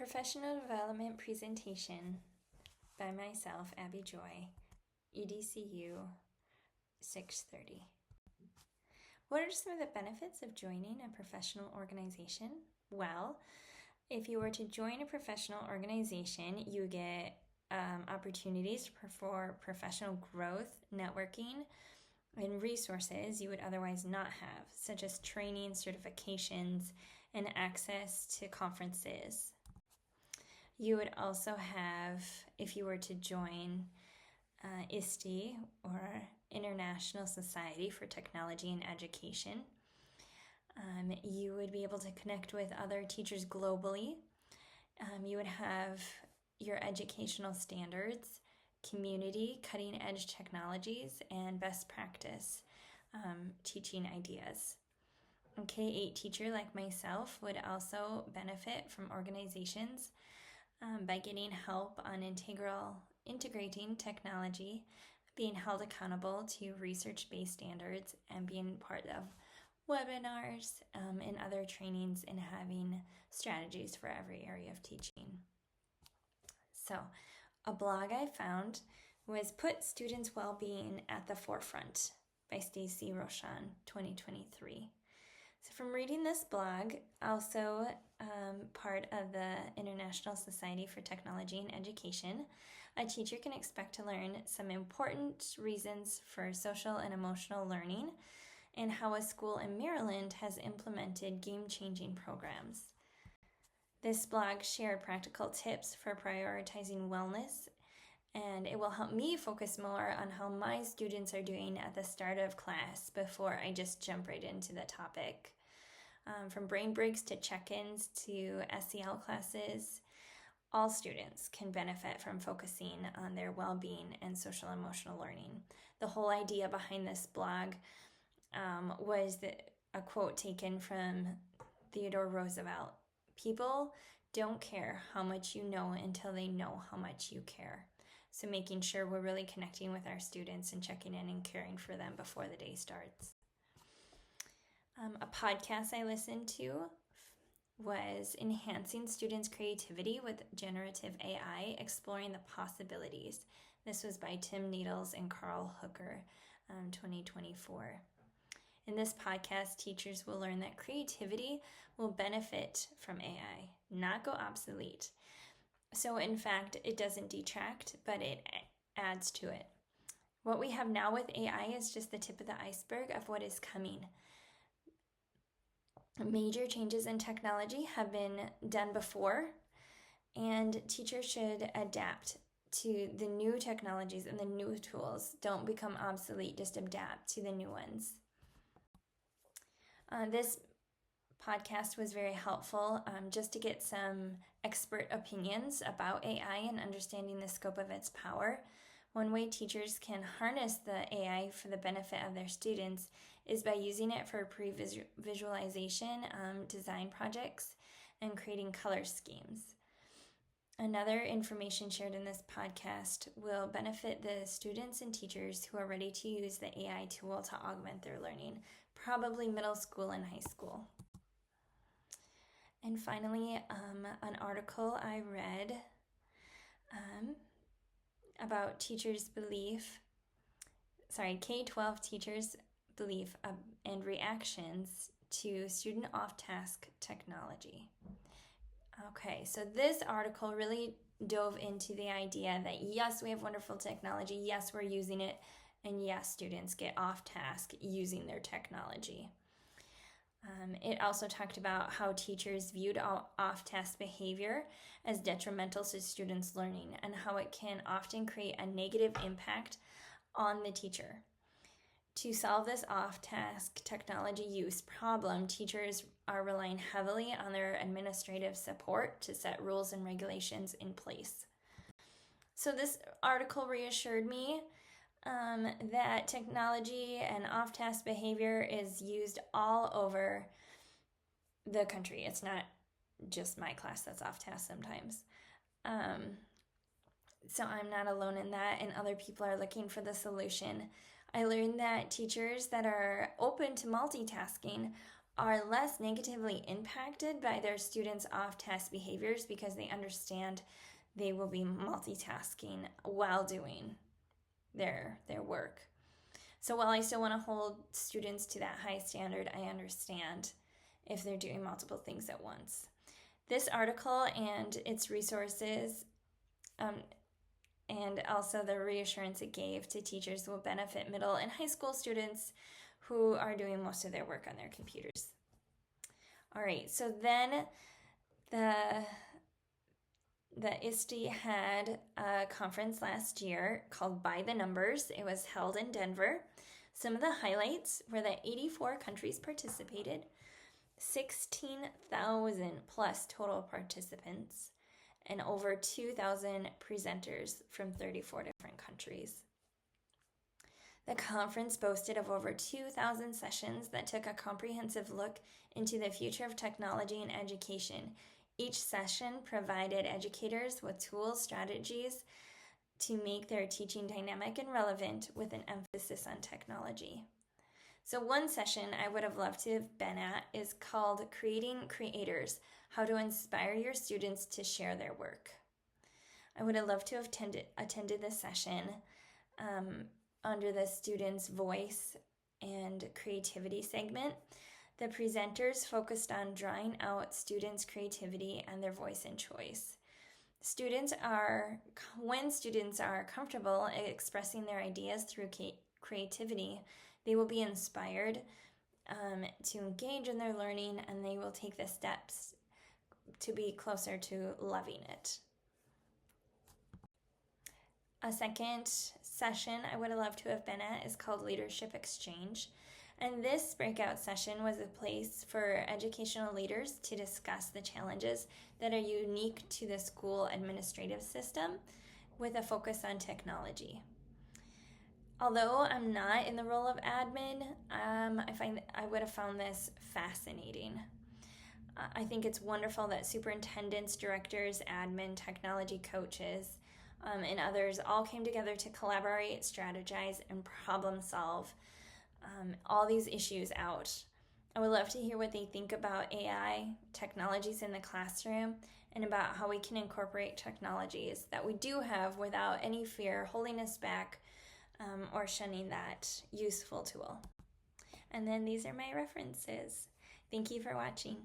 Professional Development Presentation by myself, Abby Joy, EDCU 630. What are some of the benefits of joining a professional organization? Well, if you were to join a professional organization, you get opportunities for professional growth, networking, and resources you would otherwise not have, such as training, certifications, and access to conferences. You would also have, if you were to join ISTE, or International Society for Technology and Education, you would be able to connect with other teachers globally. You would have your educational standards, community, cutting-edge technologies, and best practice teaching ideas. A K-8 teacher like myself would also benefit from organizations by getting help on integrating technology, being held accountable to research-based standards, and being part of webinars and other trainings, and having strategies for every area of teaching. So, a blog I found was Put Students' Well-Being at the Forefront by Stacy Rochon, 2023. So from reading this blog, also part of the International Society for Technology and Education, a teacher can expect to learn some important reasons for social and emotional learning and how a school in Maryland has implemented game-changing programs. This blog shared practical tips for prioritizing wellness, and it will help me focus more on how my students are doing at the start of class before I just jump right into the topic. From brain breaks to check-ins to SEL classes, all students can benefit from focusing on their well-being and social emotional learning. The whole idea behind this blog was a quote taken from Theodore Roosevelt. People don't care how much you know until they know how much you care. So making sure we're really connecting with our students and checking in and caring for them before the day starts. A podcast I listened to was Enhancing Students' Creativity with Generative AI, Exploring the Possibilities. This was by Tim Needles and Carl Hooker, 2024. In this podcast, teachers will learn that creativity will benefit from AI, not go obsolete. So in fact, it doesn't detract, but it adds to it. What we have now with AI is just the tip of the iceberg of what is coming. Major changes in technology have been done before, and teachers should adapt to the new technologies and the new tools. Don't become obsolete, just adapt to the new ones. This podcast was very helpful just to get some expert opinions about AI and understanding the scope of its power. One way teachers can harness the AI for the benefit of their students is by using it for pre-visualization, design projects, and creating color schemes. Another information shared in this podcast will benefit the students and teachers who are ready to use the AI tool to augment their learning, probably middle school and high school. And finally, an article I read about K-12 teachers' belief and reactions to student off-task technology. Okay, so this article really dove into the idea that yes, we have wonderful technology, yes, we're using it, and yes, students get off-task using their technology. It also talked about how teachers viewed off-task behavior as detrimental to students' learning and how it can often create a negative impact on the teacher. To solve this off-task technology use problem, teachers are relying heavily on their administrative support to set rules and regulations in place. So this article reassured me that technology and off-task behavior is used all over the country. It's not just my class that's off-task sometimes. So I'm not alone in that, and other people are looking for the solution. I learned that teachers that are open to multitasking are less negatively impacted by their students' off-task behaviors because they understand they will be multitasking while doing their work. So while I still want to hold students to that high standard, I understand if they're doing multiple things at once. This article and its resources and also the reassurance it gave to teachers will benefit middle and high school students who are doing most of their work on their computers. All right, so then the ISTE had a conference last year called By the Numbers. It was held in Denver. Some of the highlights were that 84 countries participated, 16,000 plus total participants, and over 2,000 presenters from 34 different countries. The conference boasted of over 2,000 sessions that took a comprehensive look into the future of technology and education. Each session provided educators with tools, strategies to make their teaching dynamic and relevant with an emphasis on technology. So one session I would have loved to have been at is called Creating Creators, How to Inspire Your Students to Share Their Work. I would have loved to have attended this session under the students' voice and creativity segment. The presenters focused on drawing out students' creativity and their voice and choice. When students are comfortable expressing their ideas through creativity, they will be inspired to engage in their learning, and they will take the steps to be closer to loving it. A second session I would have loved to have been at is called Leadership Exchange. And this breakout session was a place for educational leaders to discuss the challenges that are unique to the school administrative system with a focus on technology. Although I'm not in the role of admin, I would have found this fascinating. I think it's wonderful that superintendents, directors, admin, technology coaches, and others all came together to collaborate, strategize, and problem solve all these issues out. I would love to hear what they think about AI, technologies in the classroom, and about how we can incorporate technologies that we do have without any fear holding us back or shunning that useful tool. And then these are my references. Thank you for watching.